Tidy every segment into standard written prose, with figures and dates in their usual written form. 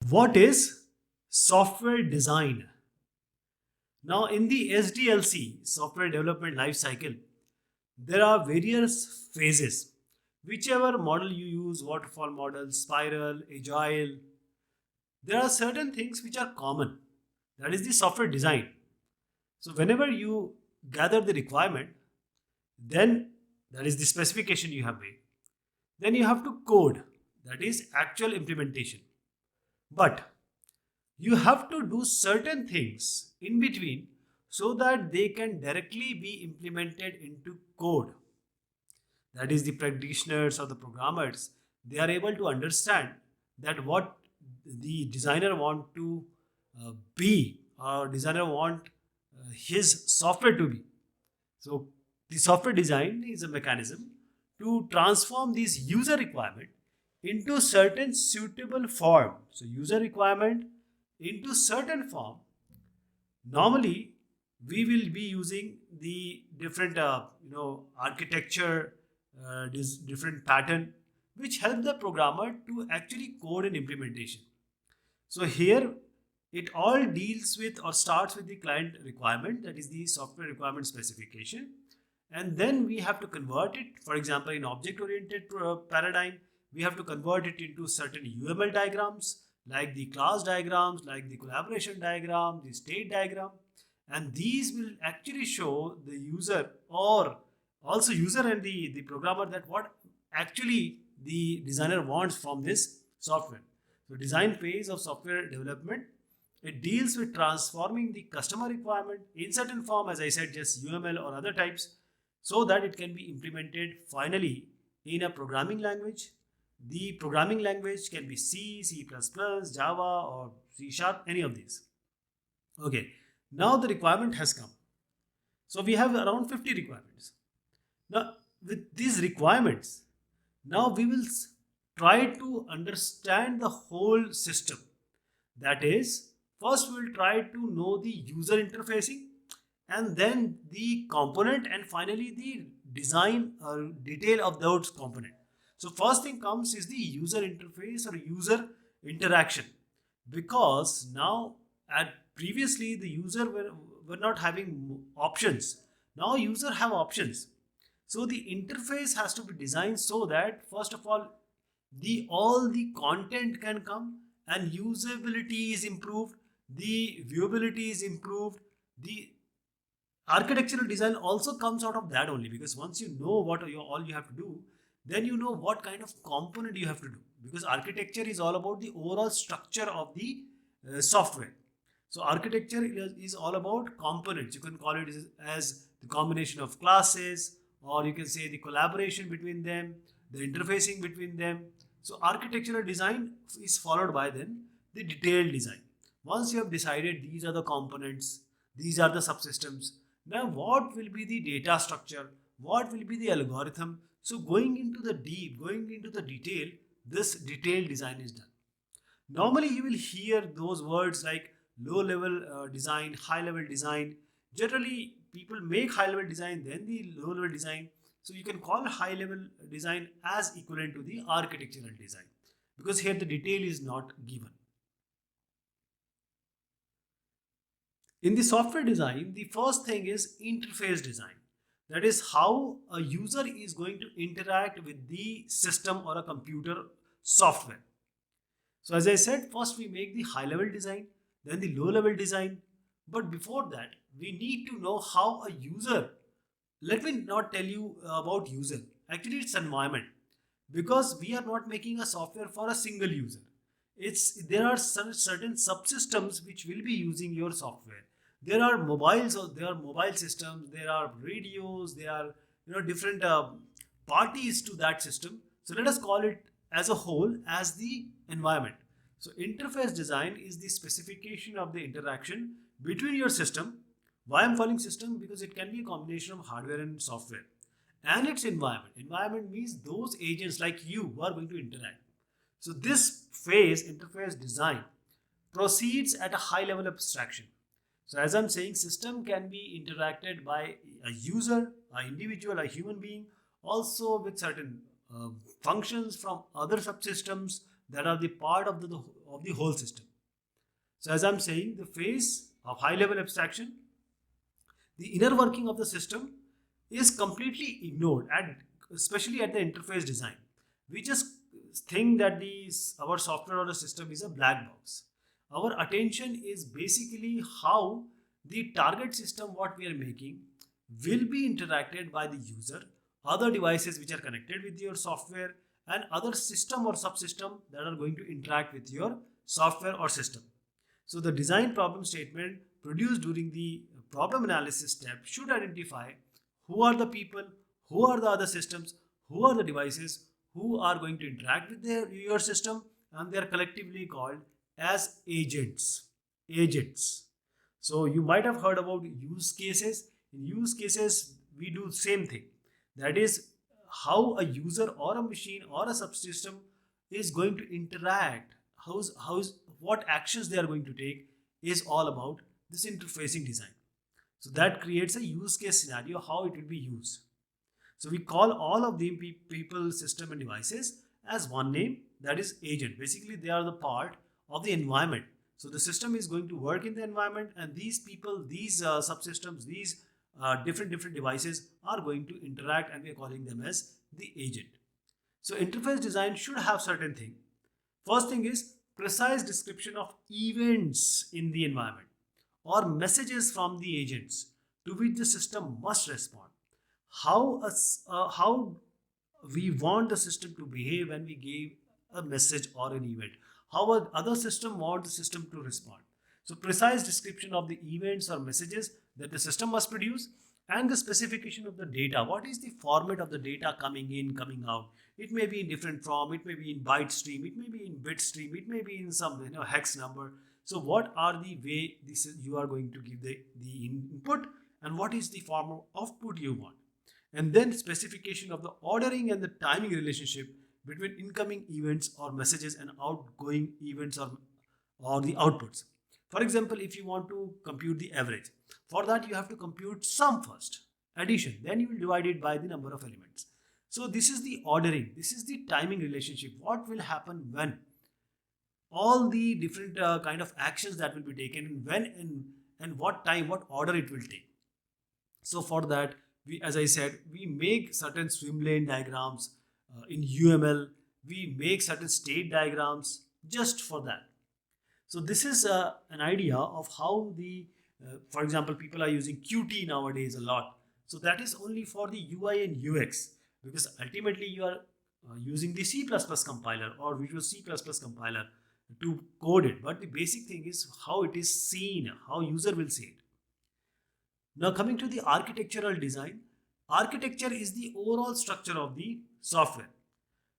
What is software design? Now, in the SDLC, software development life cycle, there are various phases. Whichever model you use, waterfall model, spiral, agile, there are certain things which are common. That is the software design. So, whenever you gather the requirement, then that is the specification you have made. Then you have to code, that is actual implementation. But you have to do certain things in between so that they can directly be implemented into code. That is, the practitioners or the programmers, they are able to understand that what the designer want to be, or designer want his software to be. So the software design is a mechanism to transform these user requirement into certain suitable form. So user requirement into certain form. Normally, we will be using the different architecture, different pattern, which help the programmer to actually code an implementation. So here it all deals with or starts with the client requirement, that is the software requirement specification, and then we have to convert it. For example, in object oriented paradigm, we have to convert it into certain UML diagrams, like the class diagrams, like the collaboration diagram, the state diagram, and these will actually show the user, or also user and the programmer, that what actually the designer wants from this software. So design phase of software development, it deals with transforming the customer requirement in certain form, as I said, just UML or other types, so that it can be implemented finally in a programming language. The programming language can be C, C++, Java, or C Sharp, any of these. Okay, now the requirement has come. So we have around 50 requirements. Now, with these requirements, now we will try to understand the whole system. That is, first we'll try to know the user interfacing, and then the component, and finally the design or detail of those component. So first thing comes is the user interface or user interaction, because now, at previously the user were not having options. Now user have options. So the interface has to be designed so that first of all, all the content can come, and usability is improved, the viewability is improved, the architectural design also comes out of that only, because once you know what all you have to do, then you know what kind of component you have to do, because architecture is all about the overall structure of the software. So architecture is all about components. You can call it as the combination of classes, or you can say the collaboration between them, the interfacing between them. So architectural design is followed by then the detailed design. Once you have decided these are the components, these are the subsystems, now what will be the data structure, what will be the algorithm. So going into the deep, going into the detail, this detailed design is done. Normally, you will hear those words like low level design, high level design. Generally, people make high level design, then the low level design. So you can call high level design as equivalent to the architectural design, because here the detail is not given. In the software design, the first thing is interface design. That is how a user is going to interact with the system or a computer software. So as I said, first we make the high level design, then the low level design. But before that, we need to know how a user, let me not tell you about user. Actually, it's environment, because we are not making a software for a single user. It's there are certain subsystems which will be using your software. There are mobiles, or there are mobile systems, there are radios, there are different parties to that system. So let us call it as a whole as the environment. So interface design is the specification of the interaction between your system. Why I'm calling system? Because it can be a combination of hardware and software, and its environment. Environment means those agents like you who are going to interact. So this phase, interface design, proceeds at a high level abstraction. So as I'm saying, system can be interacted by a user, an individual, a human being, also with certain functions from other subsystems, that are the part of the whole system. So as I'm saying, the phase of high level abstraction, the inner working of the system is completely ignored, at especially at the interface design. We just think that our software or the system is a black box. Our attention is basically how the target system what we are making will be interacted by the user, other devices which are connected with your software, and other system or subsystem that are going to interact with your software or system. So the design problem statement produced during the problem analysis step should identify who are the people, who are the other systems, who are the devices who are going to interact with your system, and they are collectively called as agents. Agents. So you might have heard about use cases. In use cases, we do the same thing. That is how a user or a machine or a subsystem is going to interact, what actions they are going to take is all about this interfacing design. So that creates a use case scenario how it will be used. So we call all of the people, system and devices as one name, that is agent. Basically they are the part of the environment. So the system is going to work in the environment, and these people, these subsystems, these different devices are going to interact, and we are calling them as the agent. So interface design should have certain things. First thing is precise description of events in the environment or messages from the agents to which the system must respond. How we want the system to behave when we give a message or an event. How other system want the system to respond. So precise description of the events or messages that the system must produce, and the specification of the data. What is the format of the data coming in, coming out? It may be in different form, it may be in byte stream, it may be in bit stream, it may be in some hex number. So what are the way you are going to give the input, and what is the form of output you want? And then specification of the ordering and the timing relationship between incoming events or messages and outgoing events or the outputs. For example, if you want to compute the average, for that you have to compute sum first, addition, then you will divide it by the number of elements. So this is the ordering, this is the timing relationship. What will happen when all the different kind of actions that will be taken, and what time, what order it will take. So for that, as I said, we make certain swim lane diagrams in UML. We make certain state diagrams just for that. So this is an idea of how for example, people are using Qt nowadays a lot. So that is only for the UI and UX, because ultimately you are using the C++ compiler or Visual C++ compiler to code it. But the basic thing is how it is seen, how user will see it. Now coming to the architectural design, architecture is the overall structure of the software.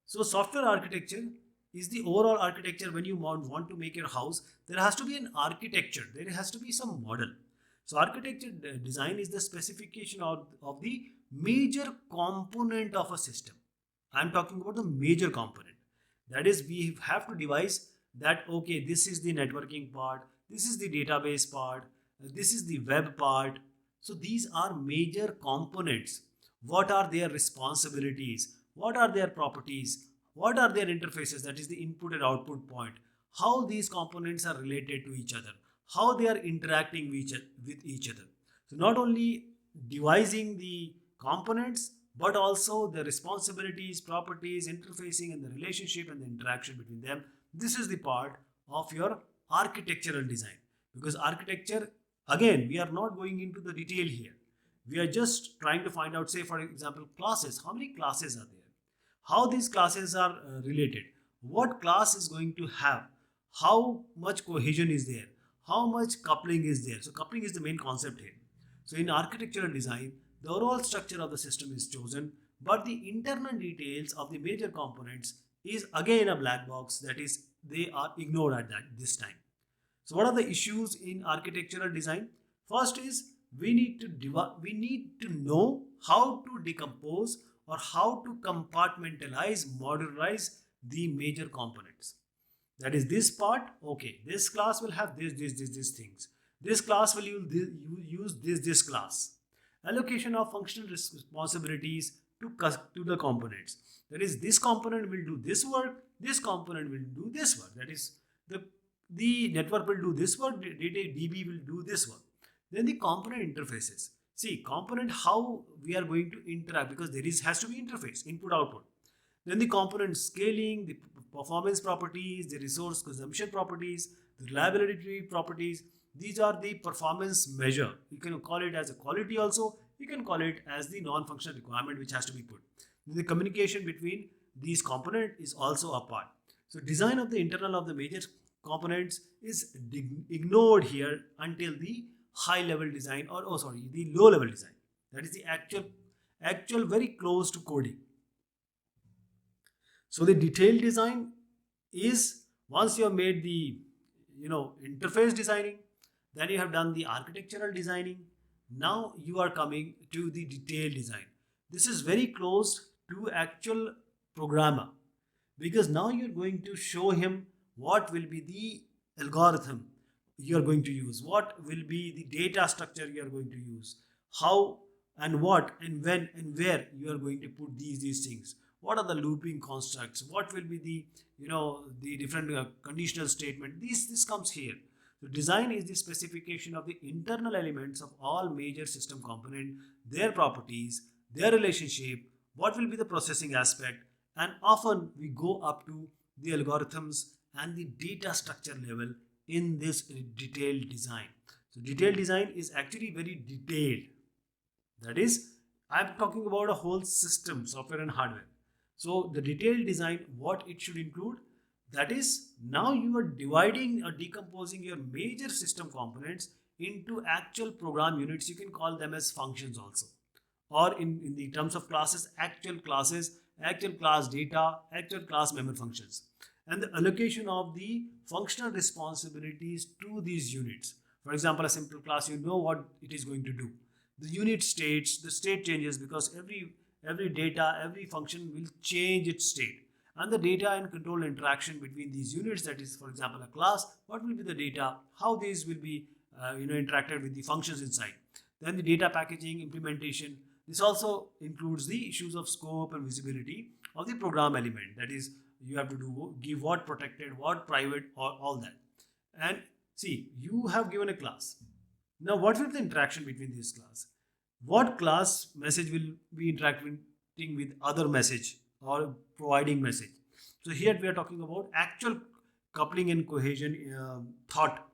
So software architecture is the overall architecture. When you want to make your house, there has to be an architecture, there has to be some model. So architecture design is the specification of the major component of a system. I'm talking about the major component. That is, we have to devise that, okay, this is the networking part, this is the database part, this is the web part. So these are major components. What are their responsibilities? What are their properties? What are their interfaces? That is the input and output point. How these components are related to each other. How they are interacting with each other. So not only devising the components, but also the responsibilities, properties, interfacing, and the relationship and the interaction between them. This is the part of your architectural design. Because architecture, again, we are not going into the detail here. We are just trying to find out, say for example, classes. How many classes are there? How these classes are related? What class is going to have? How much cohesion is there? How much coupling is there? So coupling is the main concept here. So in architectural design, the overall structure of the system is chosen, but the internal details of the major components is again a black box. That is, they are ignored at this time. So what are the issues in architectural design? First is we need to know how to decompose or how to compartmentalize, modularize the major components. That is, this part, okay, this class will have these things. This class will use this class. Allocation of functional responsibilities, to the components. That is, this component will do this work, this component will do this work. That is, the network will do this work, DB will do this work. Then the component interfaces. See, component, how we are going to interact, because there has to be interface, input output. Then the component scaling, the performance properties, the resource consumption properties, the reliability properties. These are the performance measure. You can call it as a quality also. You can call it as the non-functional requirement which has to be put. The communication between these components is also a part. So design of the internal of the major components is ignored here until the high level design, or the low level design. That is the actual very close to coding. So the detailed design is, once you have made the interface designing, then you have done the architectural designing. Now you are coming to the detailed design. This is very close to actual programmer, because now you're going to show him what will be the algorithm you are going to use, what will be the data structure you are going to use, how and what and when and where you are going to put these things, what are the looping constructs, what will be the different conditional statement. This comes here. So design is the specification of the internal elements of all major system component, their properties, their relationship, what will be the processing aspect, and often we go up to the algorithms and the data structure level in this detailed design. So detailed design is actually very detailed. That is, I'm talking about a whole system, software and hardware. So the detailed design, what it should include, that is, now you are dividing or decomposing your major system components into actual program units. You can call them as functions also, or in the terms of classes, actual classes, actual class data, actual class member functions, and the allocation of the functional responsibilities to these units. For example, a simple class, you know what it is going to do. The unit states, the state changes, because every data, every function will change its state. And the data and control interaction between these units, that is, for example, a class, what will be the data, how these will be interacted with the functions inside. Then the data packaging, implementation. This also includes the issues of scope and visibility of the program element. That is, you have to give what protected, what private, or all that. And see, you have given a class. Now, what will be the interaction between these class? What class message will be interacting with other message or providing message? So here we are talking about actual coupling and cohesion thought,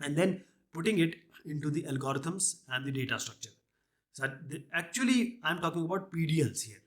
and then putting it into the algorithms and the data structure. So actually, I'm talking about PDLs here.